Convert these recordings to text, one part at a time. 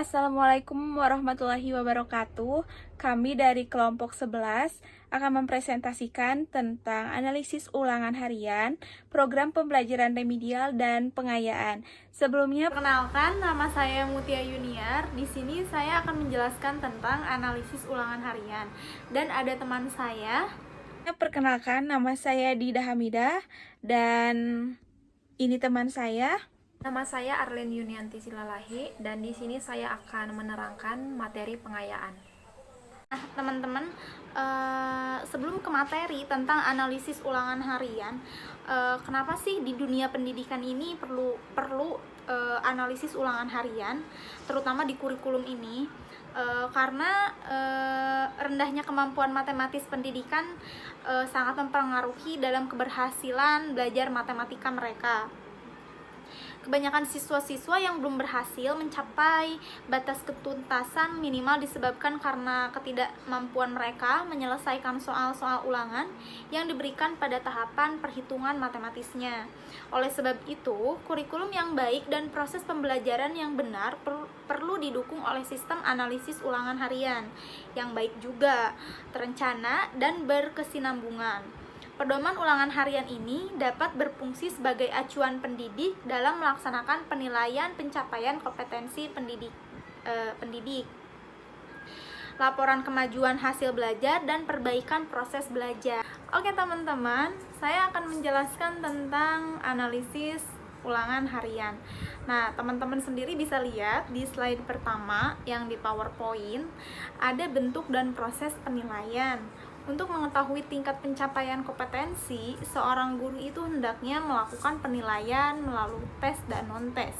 Assalamualaikum warahmatullahi wabarakatuh. Kami dari kelompok 11 akan mempresentasikan tentang analisis ulangan harian, program pembelajaran remedial dan pengayaan. Sebelumnya, perkenalkan, nama saya Mutia Yuniar. Di sini saya akan menjelaskan tentang analisis ulangan harian. Dan ada teman saya. Perkenalkan, nama saya Dida Hamidah dan ini teman saya. Nama saya Arlene Yunianti Silalahi dan di sini saya akan menerangkan materi pengayaan. Nah, teman-teman, sebelum ke materi tentang analisis ulangan harian, kenapa sih di dunia pendidikan ini perlu analisis ulangan harian, terutama di kurikulum ini? Karena rendahnya kemampuan matematis pendidikan sangat mempengaruhi dalam keberhasilan belajar matematika mereka. Kebanyakan siswa-siswa yang belum berhasil mencapai batas ketuntasan minimal disebabkan karena ketidakmampuan mereka menyelesaikan soal-soal ulangan yang diberikan pada tahapan perhitungan matematisnya. Oleh sebab itu, kurikulum yang baik dan proses pembelajaran yang benar perlu didukung oleh sistem analisis ulangan harian yang baik juga, terencana, dan berkesinambungan. Pedoman ulangan harian ini dapat berfungsi sebagai acuan pendidik dalam melaksanakan penilaian pencapaian kompetensi pendidik, laporan kemajuan hasil belajar, dan perbaikan proses belajar. Oke teman-teman, saya akan menjelaskan tentang analisis ulangan harian. Nah, teman-teman sendiri bisa lihat di slide pertama yang di PowerPoint, ada bentuk dan proses penilaian. Untuk mengetahui tingkat pencapaian kompetensi, seorang guru itu hendaknya melakukan penilaian melalui tes dan non-tes.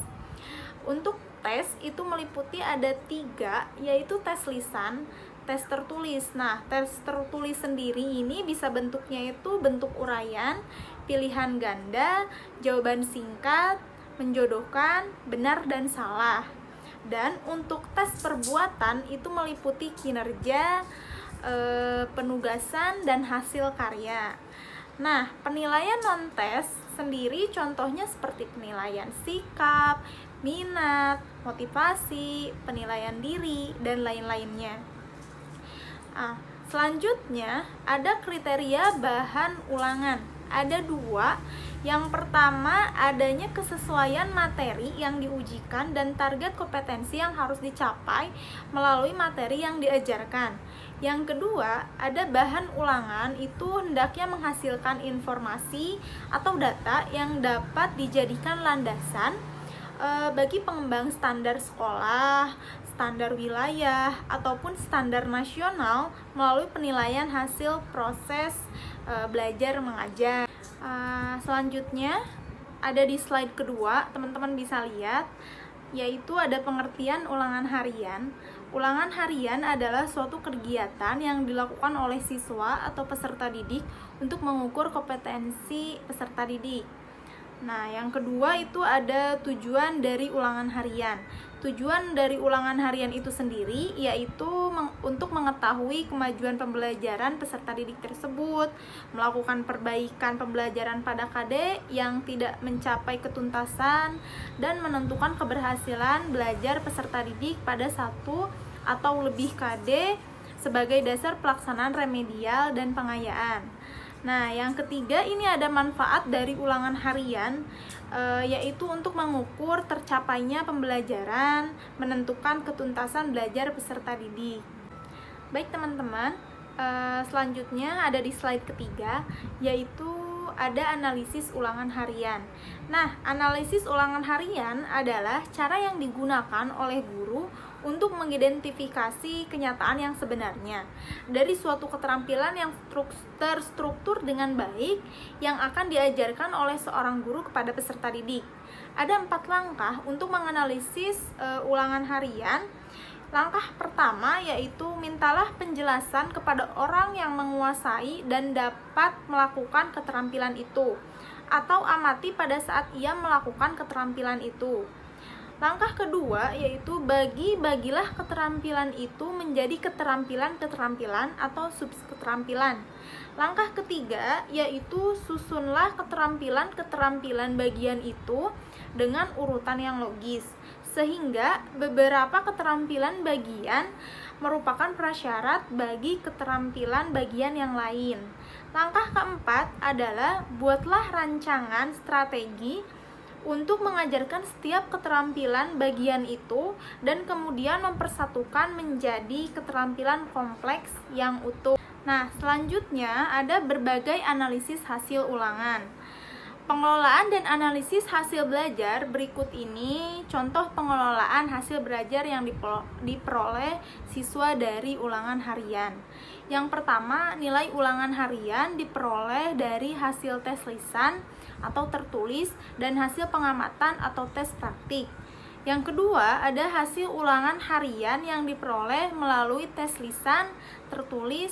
Untuk tes itu meliputi ada 3, yaitu tes lisan, tes tertulis. Nah, tes tertulis sendiri ini bisa bentuknya itu bentuk uraian, pilihan ganda, jawaban singkat, menjodohkan, benar dan salah. Dan untuk tes perbuatan itu meliputi kinerja, penugasan, dan hasil karya. Nah, penilaian non-tes sendiri contohnya seperti penilaian sikap, minat, motivasi, penilaian diri, dan lain-lainnya. Nah, selanjutnya ada kriteria bahan ulangan. Ada 2. Yang pertama, adanya kesesuaian materi yang diujikan dan target kompetensi yang harus dicapai melalui materi yang diajarkan. Yang kedua, ada bahan ulangan itu hendaknya menghasilkan informasi atau data yang dapat dijadikan landasan bagi pengembang standar sekolah, standar wilayah, ataupun standar nasional melalui penilaian hasil proses belajar mengajar. Selanjutnya ada di slide kedua, teman-teman bisa lihat, yaitu ada pengertian ulangan harian. Ulangan harian adalah suatu kegiatan yang dilakukan oleh siswa atau peserta didik untuk mengukur kompetensi peserta didik. Nah, yang kedua itu ada tujuan dari ulangan harian. Tujuan dari ulangan harian itu sendiri yaitu untuk mengetahui kemajuan pembelajaran peserta didik tersebut, melakukan perbaikan pembelajaran pada KD yang tidak mencapai ketuntasan, dan menentukan keberhasilan belajar peserta didik pada 1 atau lebih KD sebagai dasar pelaksanaan remedial dan pengayaan. Nah, yang ketiga ini ada manfaat dari ulangan harian, yaitu untuk mengukur tercapainya pembelajaran, menentukan ketuntasan belajar peserta didik. Baik teman-teman, selanjutnya ada di slide ketiga, yaitu ada analisis ulangan harian. Nah, analisis ulangan harian adalah cara yang digunakan oleh guru untuk mengidentifikasi kenyataan yang sebenarnya dari suatu keterampilan yang terstruktur dengan baik yang akan diajarkan oleh seorang guru kepada peserta didik. Ada 4 langkah untuk menganalisis ulangan harian. Langkah pertama yaitu mintalah penjelasan kepada orang yang menguasai dan dapat melakukan keterampilan itu, atau amati pada saat ia melakukan keterampilan itu. Langkah kedua yaitu bagilah keterampilan itu menjadi keterampilan-keterampilan atau subketerampilan. Langkah ketiga yaitu susunlah keterampilan-keterampilan bagian itu dengan urutan yang logis sehingga beberapa keterampilan bagian merupakan prasyarat bagi keterampilan bagian yang lain. Langkah keempat adalah buatlah rancangan strategi untuk mengajarkan setiap keterampilan bagian itu dan kemudian mempersatukan menjadi keterampilan kompleks yang utuh. Nah, selanjutnya ada berbagai analisis hasil ulangan. Pengelolaan dan analisis hasil belajar berikut ini contoh pengelolaan hasil belajar yang diperoleh siswa dari ulangan harian. Yang pertama, nilai ulangan harian diperoleh dari hasil tes lisan atau tertulis dan hasil pengamatan atau tes praktik. Yang kedua, ada hasil ulangan harian yang diperoleh melalui tes lisan, tertulis,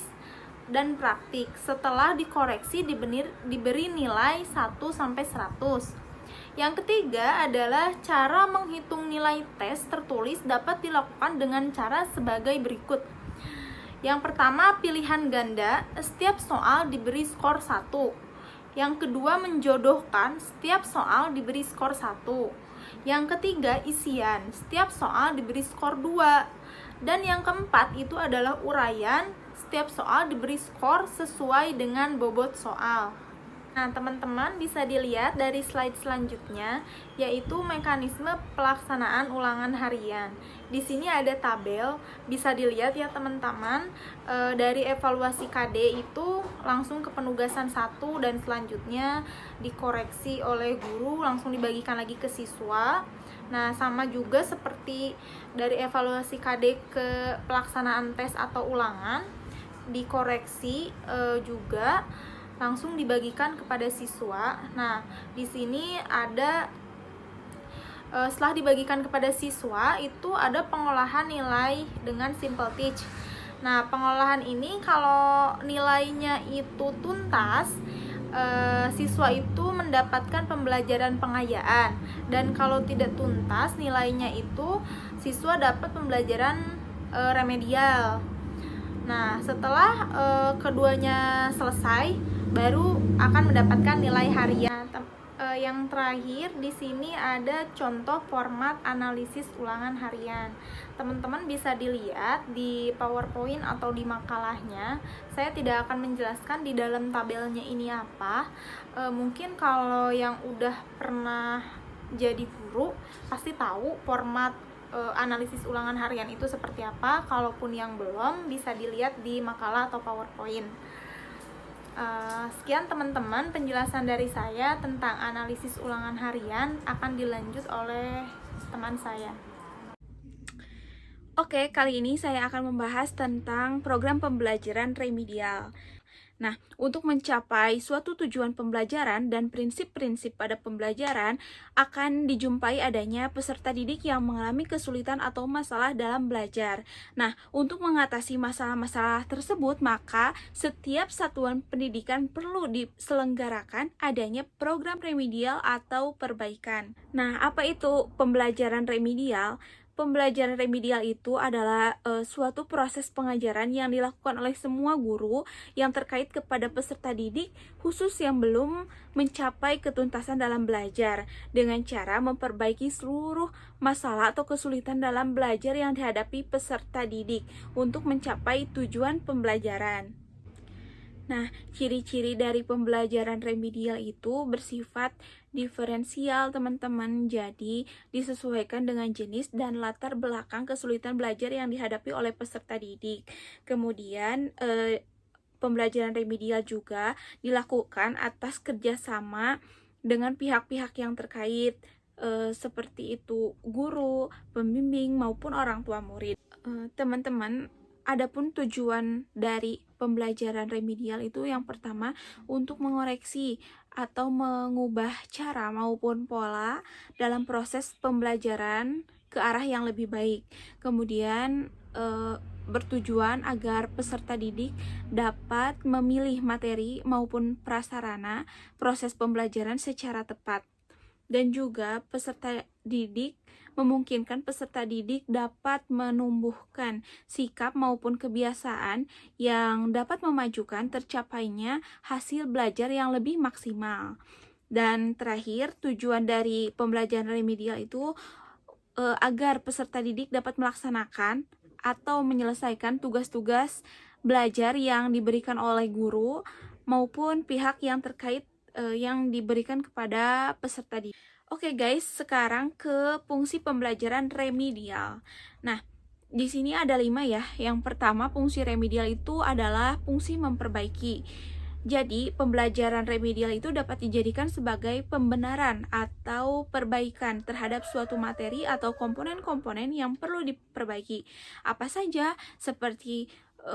dan praktik setelah dikoreksi diberi nilai 1-100. Yang ketiga adalah cara menghitung nilai tes tertulis dapat dilakukan dengan cara sebagai berikut. Yang pertama, pilihan ganda, setiap soal diberi skor 1. Yang kedua, menjodohkan, setiap soal diberi skor 1. Yang ketiga, isian, setiap soal diberi skor 2. Dan yang keempat itu adalah uraian, setiap soal diberi skor sesuai dengan bobot soal. Nah, teman-teman bisa dilihat dari slide selanjutnya, yaitu mekanisme pelaksanaan ulangan harian. Di sini ada tabel, bisa dilihat ya teman-teman, dari evaluasi KD itu langsung ke penugasan 1 dan selanjutnya dikoreksi oleh guru, langsung dibagikan lagi ke siswa. Nah, sama juga seperti dari evaluasi KD ke pelaksanaan tes atau ulangan, dikoreksi juga langsung dibagikan kepada siswa. Nah, di sini ada setelah dibagikan kepada siswa itu ada pengolahan nilai dengan simple teach. Nah, pengolahan ini kalau nilainya itu tuntas, siswa itu mendapatkan pembelajaran pengayaan, dan kalau tidak tuntas nilainya itu siswa dapat pembelajaran remedial. Nah, setelah keduanya selesai, baru akan mendapatkan nilai harian. Yang terakhir di sini ada contoh format analisis ulangan harian. Teman-teman bisa dilihat di PowerPoint atau di makalahnya. Saya tidak akan menjelaskan di dalam tabelnya ini apa. Mungkin kalau yang udah pernah jadi guru pasti tahu format analisis ulangan harian itu seperti apa. Kalaupun yang belum, bisa dilihat di makalah atau PowerPoint. Sekian teman-teman penjelasan dari saya tentang analisis ulangan harian, akan dilanjut oleh teman saya. Oke, kali ini saya akan membahas tentang program pembelajaran remedial. Nah, untuk mencapai suatu tujuan pembelajaran dan prinsip-prinsip pada pembelajaran, akan dijumpai adanya peserta didik yang mengalami kesulitan atau masalah dalam belajar. Nah, untuk mengatasi masalah-masalah tersebut, maka setiap satuan pendidikan perlu diselenggarakan adanya program remedial atau perbaikan. Nah, apa itu pembelajaran remedial? Pembelajaran remedial itu adalah suatu proses pengajaran yang dilakukan oleh semua guru yang terkait kepada peserta didik khusus yang belum mencapai ketuntasan dalam belajar, dengan cara memperbaiki seluruh masalah atau kesulitan dalam belajar yang dihadapi peserta didik untuk mencapai tujuan pembelajaran. Nah, ciri-ciri dari pembelajaran remedial itu bersifat diferensial, teman-teman. Jadi, disesuaikan dengan jenis dan latar belakang kesulitan belajar yang dihadapi oleh peserta didik. Kemudian, pembelajaran remedial juga dilakukan atas kerjasama dengan pihak-pihak yang terkait, seperti itu guru, pembimbing, maupun orang tua murid. Teman-teman, adapun tujuan dari pembelajaran remedial itu yang pertama untuk mengoreksi atau mengubah cara maupun pola dalam proses pembelajaran ke arah yang lebih baik. Kemudian bertujuan agar peserta didik dapat memilih materi maupun prasarana proses pembelajaran secara tepat. Dan juga peserta didik memungkinkan peserta didik dapat menumbuhkan sikap maupun kebiasaan yang dapat memajukan tercapainya hasil belajar yang lebih maksimal. Dan terakhir, tujuan dari pembelajaran remedial itu agar peserta didik dapat melaksanakan atau menyelesaikan tugas-tugas belajar yang diberikan oleh guru maupun pihak yang terkait yang diberikan kepada peserta didik. Oke guys, sekarang ke fungsi pembelajaran remedial. Nah, di sini ada 5 ya. Yang pertama, fungsi remedial itu adalah fungsi memperbaiki. Jadi, pembelajaran remedial itu dapat dijadikan sebagai pembenaran atau perbaikan terhadap suatu materi atau komponen-komponen yang perlu diperbaiki. Apa saja? Seperti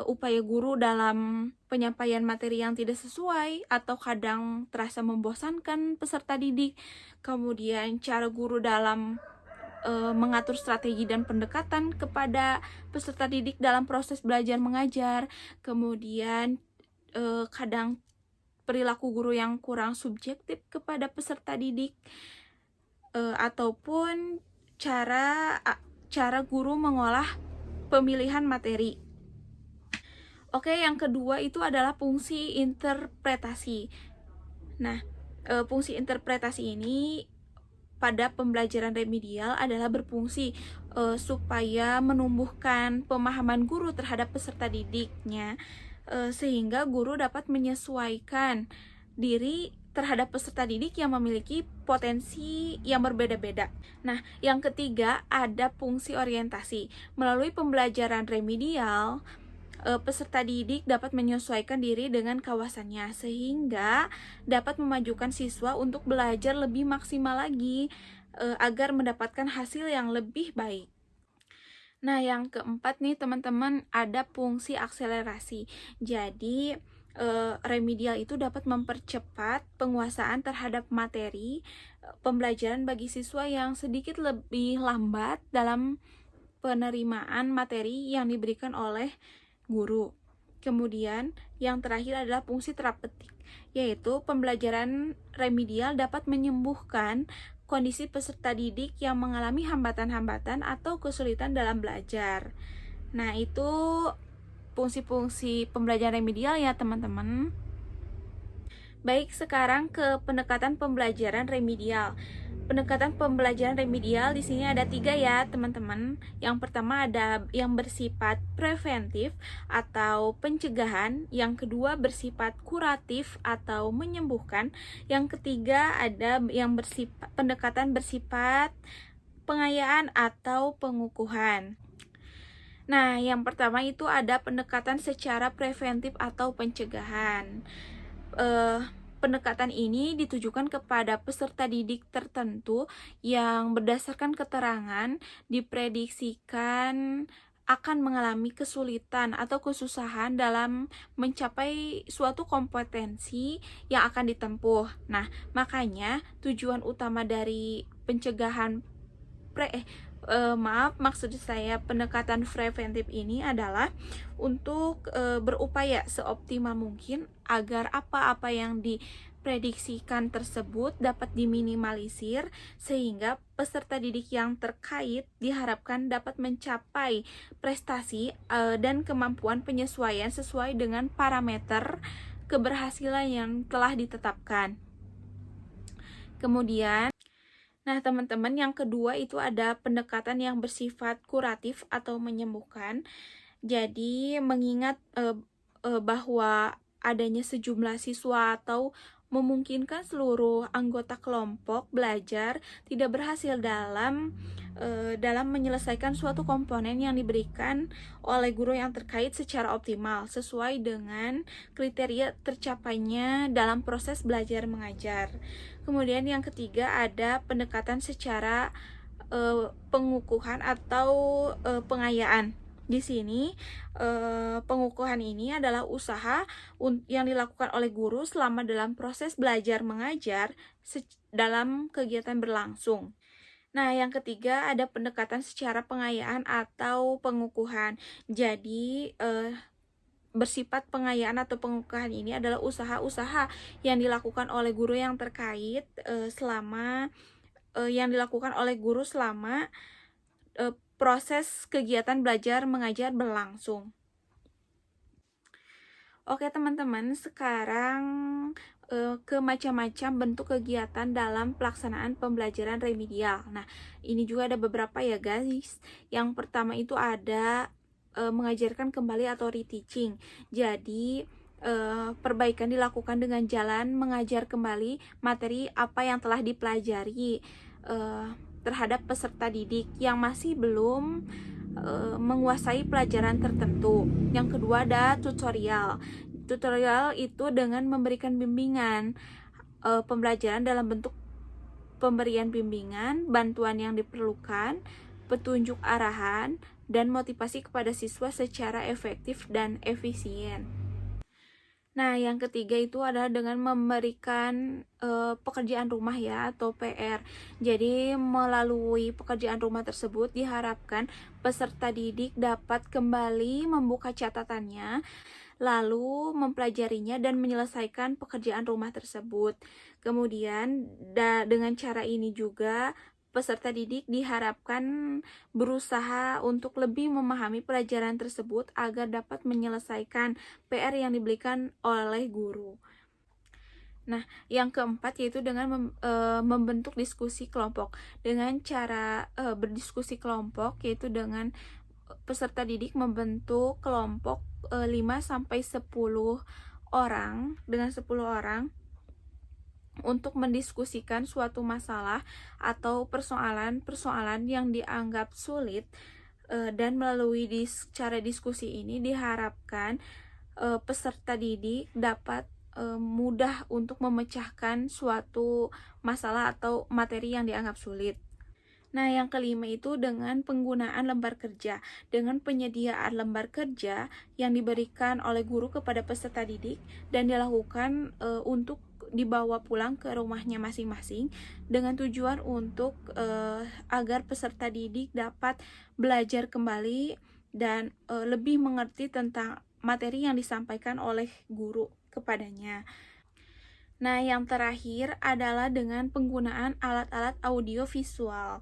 upaya guru dalam penyampaian materi yang tidak sesuai atau kadang terasa membosankan peserta didik. Kemudian cara guru dalam mengatur strategi dan pendekatan kepada peserta didik dalam proses belajar mengajar. Kemudian kadang perilaku guru yang kurang subjektif kepada peserta didik, ataupun cara guru mengolah pemilihan materi. Oke, yang kedua itu adalah fungsi interpretasi. Nah, fungsi interpretasi ini pada pembelajaran remedial adalah berfungsi supaya menumbuhkan pemahaman guru terhadap peserta didiknya, sehingga guru dapat menyesuaikan diri terhadap peserta didik yang memiliki potensi yang berbeda-beda. Nah, yang ketiga ada fungsi orientasi. Melalui pembelajaran remedial, peserta didik dapat menyesuaikan diri dengan kawasannya sehingga dapat memajukan siswa untuk belajar lebih maksimal lagi agar mendapatkan hasil yang lebih baik. Nah, yang keempat nih teman-teman, ada fungsi akselerasi. Jadi remedial itu dapat mempercepat penguasaan terhadap materi pembelajaran bagi siswa yang sedikit lebih lambat dalam penerimaan materi yang diberikan oleh guru. Kemudian yang terakhir adalah fungsi terapeutik, yaitu pembelajaran remedial dapat menyembuhkan kondisi peserta didik yang mengalami hambatan-hambatan atau kesulitan dalam belajar. Nah, itu fungsi-fungsi pembelajaran remedial ya teman-teman. Baik, sekarang ke pendekatan pembelajaran remedial. Pendekatan pembelajaran remedial di sini ada 3 ya teman-teman. Yang pertama ada yang bersifat preventif atau pencegahan, yang kedua bersifat kuratif atau menyembuhkan, yang ketiga ada yang pendekatan bersifat pengayaan atau pengukuhan. Nah, yang pertama itu ada pendekatan secara preventif atau pencegahan. Pendekatan ini ditujukan kepada peserta didik tertentu yang berdasarkan keterangan diprediksikan akan mengalami kesulitan atau kesusahan dalam mencapai suatu kompetensi yang akan ditempuh. Nah, makanya tujuan utama dari pencegahan maksud saya pendekatan preventif ini adalah untuk berupaya seoptimal mungkin agar apa-apa yang diprediksikan tersebut dapat diminimalisir sehingga peserta didik yang terkait diharapkan dapat mencapai prestasi dan kemampuan penyesuaian sesuai dengan parameter keberhasilan yang telah ditetapkan. Kemudian nah, teman-teman, yang kedua itu ada pendekatan yang bersifat kuratif atau menyembuhkan. Jadi, mengingat bahwa adanya sejumlah siswa atau memungkinkan seluruh anggota kelompok belajar tidak berhasil dalam menyelesaikan suatu komponen yang diberikan oleh guru yang terkait secara optimal sesuai dengan kriteria tercapainya dalam proses belajar mengajar. Kemudian yang ketiga ada pendekatan secara pengukuhan atau pengayaan. Di sini pengukuhan ini adalah usaha yang dilakukan oleh guru selama dalam proses belajar mengajar dalam kegiatan berlangsung. Nah, yang ketiga ada pendekatan secara pengayaan atau pengukuhan. Jadi bersifat pengayaan atau pengukuhan ini adalah usaha-usaha yang dilakukan oleh guru yang terkait selama proses kegiatan belajar mengajar berlangsung. Oke teman-teman, sekarang ke macam-macam bentuk kegiatan dalam pelaksanaan pembelajaran remedial. Nah, ini juga ada beberapa ya guys. Yang pertama itu ada mengajarkan kembali atau reteaching. Jadi perbaikan dilakukan dengan jalan mengajar kembali materi apa yang telah dipelajari terhadap peserta didik yang masih belum menguasai pelajaran tertentu. Yang kedua ada tutorial. Tutorial itu dengan memberikan bimbingan pembelajaran dalam bentuk pemberian bimbingan, bantuan yang diperlukan, petunjuk arahan, dan motivasi kepada siswa secara efektif dan efisien. Nah, yang ketiga itu adalah dengan memberikan pekerjaan rumah ya atau PR. Jadi, melalui pekerjaan rumah tersebut diharapkan peserta didik dapat kembali membuka catatannya, lalu mempelajarinya dan menyelesaikan pekerjaan rumah tersebut. Kemudian, dengan cara ini juga peserta didik diharapkan berusaha untuk lebih memahami pelajaran tersebut agar dapat menyelesaikan PR yang diberikan oleh guru. Nah, yang keempat yaitu dengan membentuk diskusi kelompok. Dengan cara berdiskusi kelompok yaitu dengan peserta didik membentuk kelompok 5-10 orang dengan 10 orang untuk mendiskusikan suatu masalah atau persoalan-persoalan yang dianggap sulit, dan melalui cara diskusi ini diharapkan peserta didik dapat mudah untuk memecahkan suatu masalah atau materi yang dianggap sulit. Nah, yang kelima itu dengan penggunaan lembar kerja. Dengan penyediaan lembar kerja yang diberikan oleh guru kepada peserta didik dan dilakukan untuk dibawa pulang ke rumahnya masing-masing dengan tujuan untuk agar peserta didik dapat belajar kembali dan lebih mengerti tentang materi yang disampaikan oleh guru kepadanya. Nah, yang terakhir adalah dengan penggunaan alat-alat audio visual.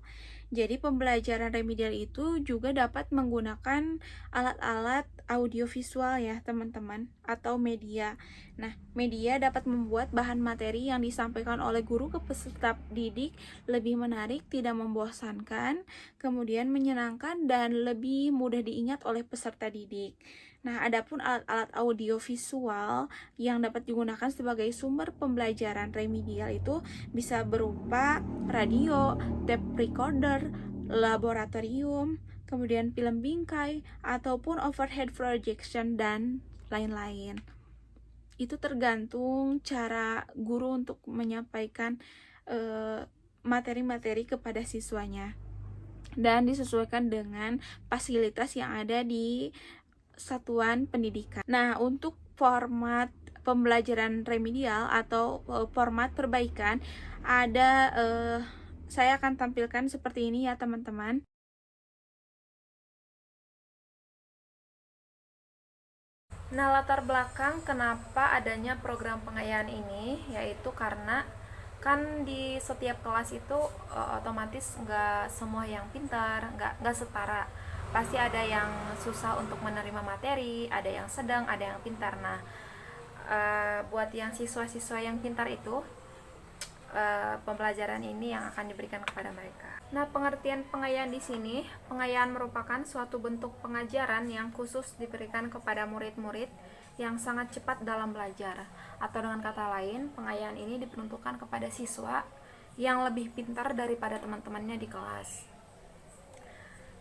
Jadi, pembelajaran remedial itu juga dapat menggunakan alat-alat audio visual ya, teman-teman, atau media. Nah, media dapat membuat bahan materi yang disampaikan oleh guru ke peserta didik lebih menarik, tidak membosankan, kemudian menyenangkan, dan lebih mudah diingat oleh peserta didik. Nah, adapun alat-alat audio visual yang dapat digunakan sebagai sumber pembelajaran remedial itu bisa berupa radio, tape recorder, laboratorium, kemudian film bingkai, ataupun overhead projection, dan lain-lain. Itu tergantung cara guru untuk menyampaikan materi-materi kepada siswanya dan disesuaikan dengan fasilitas yang ada di satuan pendidikan. Nah, untuk format pembelajaran remedial atau format perbaikan ada saya akan tampilkan seperti ini ya teman-teman. Nah, latar belakang kenapa adanya program pengayaan ini yaitu karena kan di setiap kelas itu otomatis nggak semua yang pintar, nggak setara. Pasti ada yang susah untuk menerima materi, ada yang sedang, ada yang pintar. Nah, buat yang siswa-siswa yang pintar itu pembelajaran ini yang akan diberikan kepada mereka. Nah, pengertian pengayaan di sini, pengayaan merupakan suatu bentuk pengajaran yang khusus diberikan kepada murid-murid yang sangat cepat dalam belajar. Atau dengan kata lain, pengayaan ini diperuntukkan kepada siswa yang lebih pintar daripada teman-temannya di kelas.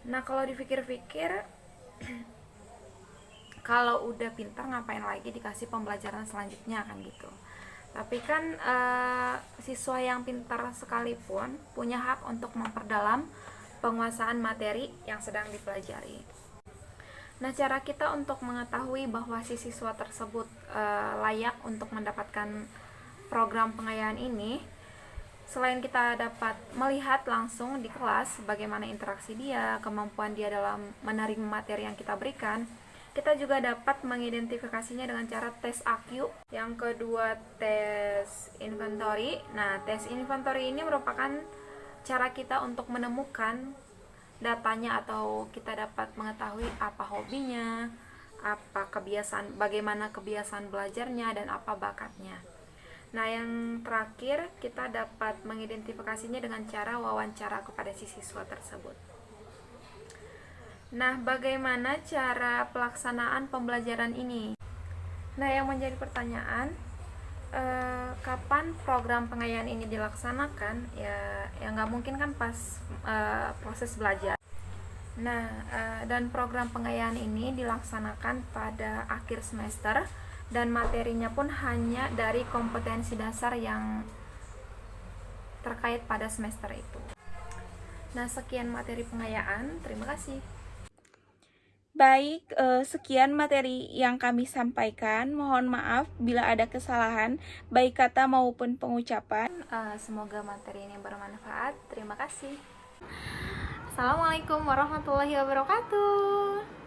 Nah, kalau dipikir-pikir, kalau udah pintar ngapain lagi dikasih pembelajaran selanjutnya kan gitu. Tapi kan siswa yang pintar sekalipun punya hak untuk memperdalam penguasaan materi yang sedang dipelajari. Nah, cara kita untuk mengetahui bahwa si siswa tersebut layak untuk mendapatkan program pengayaan ini, selain kita dapat melihat langsung di kelas bagaimana interaksi dia, kemampuan dia dalam menerima materi yang kita berikan, kita juga dapat mengidentifikasinya dengan cara tes AQ. Yang kedua, tes inventory. Nah, tes inventory ini merupakan cara kita untuk menemukan datanya atau kita dapat mengetahui apa hobinya, bagaimana kebiasaan belajarnya, dan apa bakatnya. Nah, yang terakhir kita dapat mengidentifikasinya dengan cara wawancara kepada si siswa tersebut. Nah, bagaimana cara pelaksanaan pembelajaran ini? Nah, yang menjadi pertanyaan, kapan program pengayaan ini dilaksanakan? Ya nggak mungkin kan pas proses belajar. Nah, dan program pengayaan ini dilaksanakan pada akhir semester dan materinya pun hanya dari kompetensi dasar yang terkait pada semester itu. Nah, sekian materi pengayaan. Terima kasih. Baik, sekian materi yang kami sampaikan. Mohon maaf bila ada kesalahan, baik kata maupun pengucapan. Semoga materi ini bermanfaat. Terima kasih. Assalamualaikum warahmatullahi wabarakatuh.